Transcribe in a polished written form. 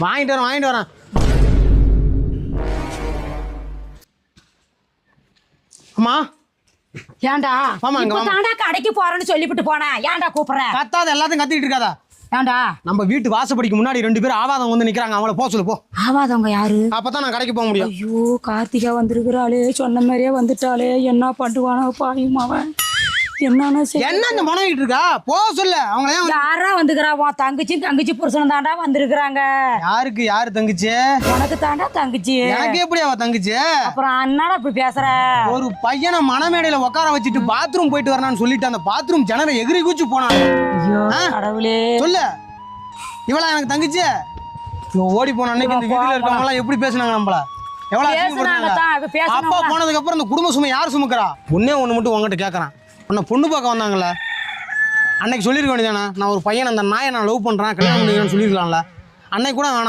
வாங்கிட்டு வரேன். அம்மா ஏன்டா தாண்டா கடைக்கு போறேன்னு சொல்லிவிட்டு போனேன். ஏன்டா கூப்பிடுற? கத்தாத, எல்லாத்தையும் கத்திட்டு இருக்காதா? ஏன்டா நம்ம வீட்டு வாசப்படிக்கு முன்னாடி 2 பேர் ஆவாதம் வந்து நிக்கிறாங்க. அவங்கள போக சொல்லு போ. ஆவாதவங்க யாரு? அப்பதான் நான் கடைக்கு போக முடியும். ஐயோ கார்த்திகா வந்திருக்கிறாளே, சொன்ன மாதிரியே வந்துட்டாளே. என்ன பண்ணுவானோ பாயும் அவன். என்னன்னு என்ன இந்த மனைவிட்டு இருக்கா? போக சொல்லு. அவங்க யாரா வந்துக்கிறா? உன் தங்கச்சி புருஷன் தாண்டா வந்திருக்கிறாங்க. யாரு தங்கச்சி? உனக்கு தாண்டா தங்கச்சி. எனக்கு எப்படி அவ தங்கச்சி? அப்புறம் அண்ணாடா இப்படி பேசுற? ஒரு பையனை மனமேடையில உட்கார வச்சுட்டு பாத்ரூம் போயிட்டு வரணும்னு சொல்லிட்டு அந்த பாத்ரூம் ஜனரை எகிரி குச்சி போனான். ஐயோ கடவுளே. சொல்லு, இவளா எனக்கு தங்கச்சி? ஓடி போன அன்னைக்கு இந்த வீட்டுல இருக்கவங்க எல்லாம் எப்படி பேசுனாங்க நம்மள? அப்பா போனதுக்கு அப்புறம் இந்த குடும்ப சுமை யார் சுமக்கிறா? ஒண்ணே ஒண்ணு மட்டும் உங்ககிட்ட கேட்கறேன். உன்னை பொண்ணு பார்க்க வந்தாங்கல்ல, அன்னைக்கு சொல்லிருக்க வேண்டியதானே, நான் ஒரு பையன் அந்த நாயை நான் லவ் பண்றேன், கல்யாணம் பண்ணிக்கிறேன்னு சொல்லிருக்கலாம்ல. அன்னைக்கு கூட வேணாம்.